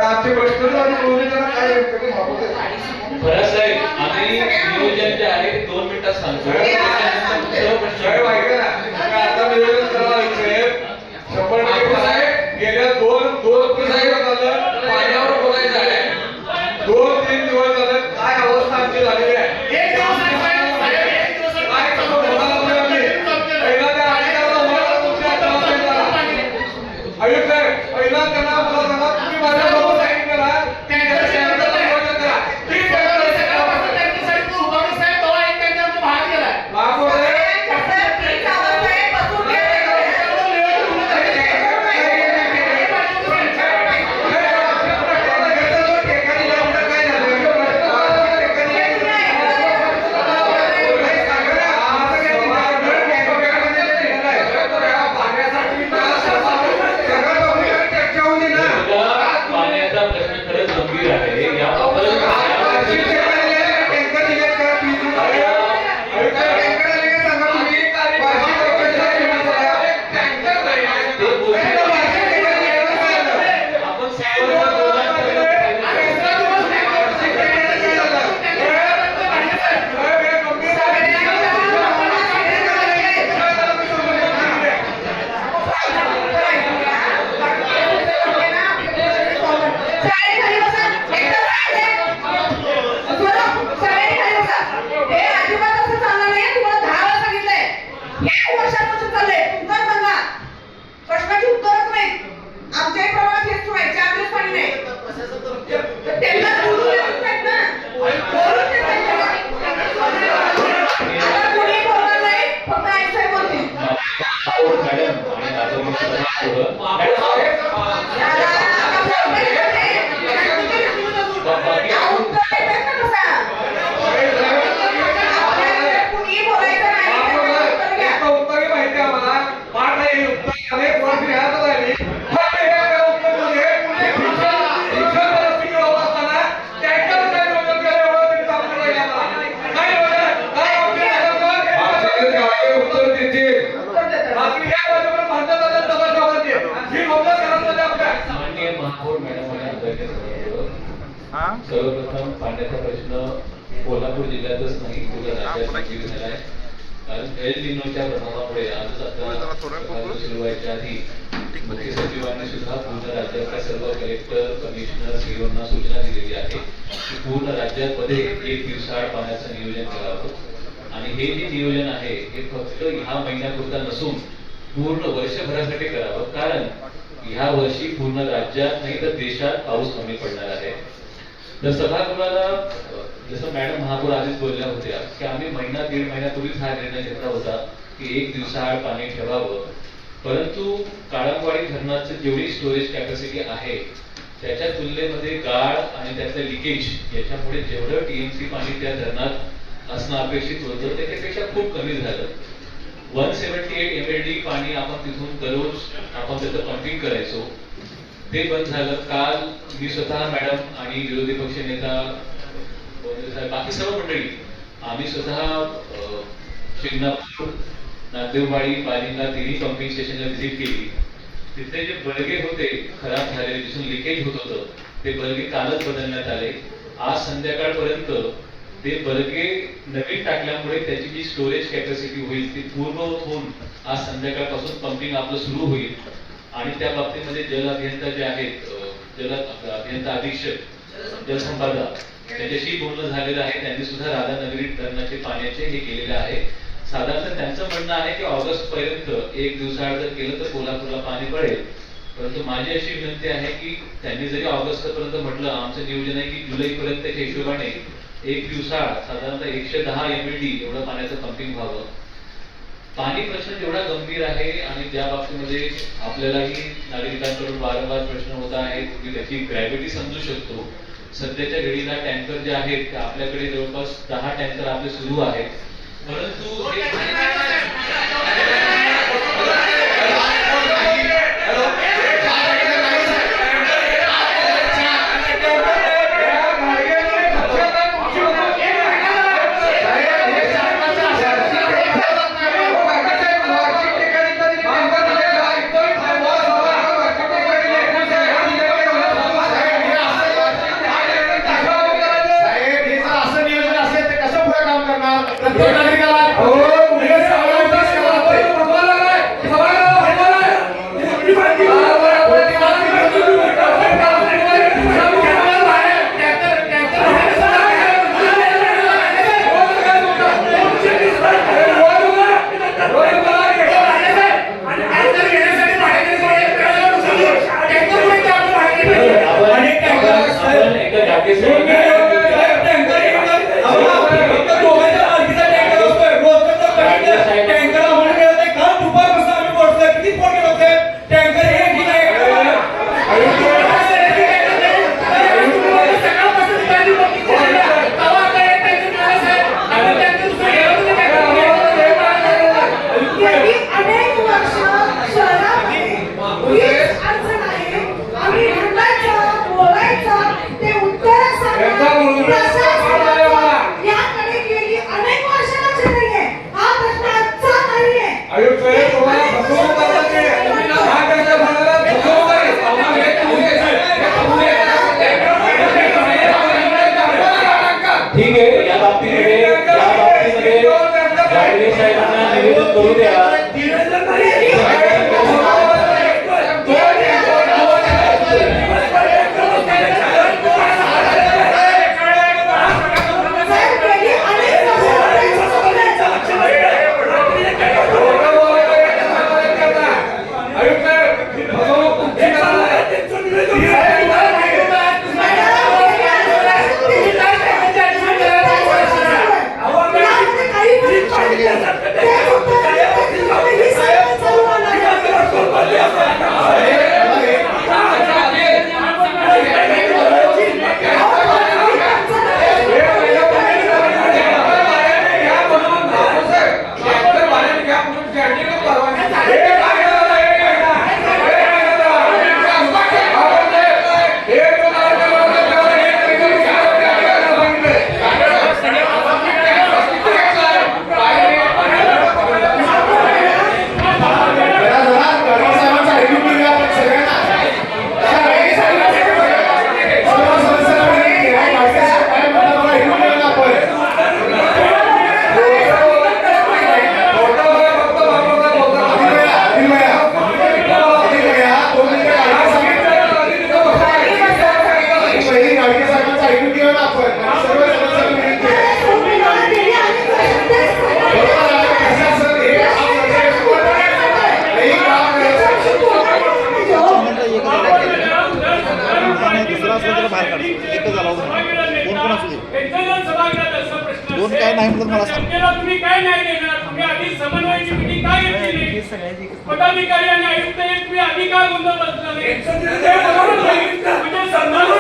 आमचे प्रश्न खरं साहेब आम्ही नियोजन जे आहे 2 मिनिटात सांगतो. आता नियोजन करावं लागेल 100% साहेब. गेल्या दोन झालं पाण्यावर बोलायचं आहे. 2-3 दिवस झाले काय अवस्था आमची झालेली आहे. पहिला त्यांना मला सांगा तुम्ही माझ्याबरोबर साईन करा. सर्वप्रथम पाण्याचा प्रश्न कोल्हापूर जिल्ह्यातच नाही पूर्ण राज्यात झाला आहे. कारण एल निनोच्या प्रभावामुळे आजच आपल्याला सुरू व्हायच्या आधी मुख्य सचिवांनी सुद्धा पूर्ण राज्यातल्या सर्व कलेक्टर कमिशनर सीओना सूचना दिलेली आहे की पूर्ण राज्यामध्ये 1 दिवसाआड पाण्याचं नियोजन करावं. आणि हे जे नियोजन आहे हे फक्त ह्या महिन्यापुरता नसून पूर्ण वर्षभरासाठी करावं. कारण ह्या वर्षी पूर्ण राज्यात नाही तर देशात पाऊस कमी पडणार आहे. तर सभागृहाला जसं मॅडम महापौर आधीच बोलल्या होत्या की आम्ही दीड महिन्यापूर्वीच हा निर्णय घेतला होता की 1 दिवसाआड पाणी ठेवावं. परंतु काळंबवाडी धरणाचं जेवढी स्टोरेज कॅपॅसिटी आहे त्याच्या तुलनेमध्ये गाळ आणि त्यातलं लिकेज याच्यामुळे जेवढं टीएमसी पाणी त्या धरणात असणं अपेक्षित होतं त्याच्यापेक्षा खूप कमी झालं. 178 MLD पाणी आपण तिथून दररोज आपण त्याचं पंपिंग करायचो ते बंद झालं. काल मी स्वतः मॅडम आणि विरोधी पक्ष नेता बाकी सर्व मंडळी आम्ही स्वतः शिंगणापूर नागदेववाडी पालिका तिन्ही पंपिंग स्टेशनला व्हिजिट केली. तिथले जे बलगे होते खराब झालेले जिथून लिकेज होत होतं ते बलगे कालच बदलण्यात आले. आज संध्याकाळपर्यंत ते बलगे नवीन टाकल्यामुळे त्याची जी स्टोरेज कॅपॅसिटी होईल ती पूर्ववत होऊन आज संध्याकाळपासून पंपिंग आपलं सुरू होईल. आणि त्या बाबतीमध्ये जल अभियंता जे आहेत जल अभियंता अधीक्षक जलसंपदा त्यांच्याशी बोलणं झालेलं आहे. त्यांनी सुद्धा राधानगरी धरणाचे पाण्याचे हे केलेलं आहे. साधारणतः त्यांचं म्हणणं आहे की ऑगस्ट पर्यंत 1 दिवसाआड जर केलं तर कोल्हापूरला पाणी पडेल. परंतु माझी अशी विनंती आहे की त्यांनी जरी ऑगस्ट पर्यंत म्हटलं आमचं नियोजन आहे की जुलै पर्यंतच्या हिशोबाने 1 दिवसाआड साधारणतः 110 MLD एवढं पाण्याचं पंपिंग व्हावं. पाणी प्रश्न जेवढा गंभीर आहे आणि त्या बाबतीमध्ये आपल्यालाही नागरिकांकडून वारंवार प्रश्न होत आहेत की त्याची ग्रॅव्हिटी समजू शकतो. सध्याच्या घडीला टँकर जे आहेत ते आपल्याकडे जवळपास 10 टँकर आपले सुरू आहेत. परंतु अनेक वर्ष शहरामध्ये हीच अडचण आहे. आम्ही भांडायचं, बोलायचं, ते उत्तरं सांगणं, प्रशासनाचं याकडे गेली अनेक वर्ष लक्ष नाहीये. हा प्रश्न आजचा नाहीये. आयुक्त साहेब तुम्हाला फसवणूक करतात ते. महाराष्ट्राच्या भागाला फसवणूक आहे. ठीक आहे, या बाबतीमध्ये गाडगे साहेबांना निवेदन करू द्या. साहेब, गेली अनेक आयुक्त साहेब फसवणूक तुमची दोन काय नाही म्हणत मला सांग. तुम्ही काय नाही देणार? तुम्ही आधी समन्वयाची मीटिंग काय घेतली? पदाधिकारी आणि आयुक्त हे तुम्ही आधी काय गोंधळ बसला नाही? म्हणजे संदर्भ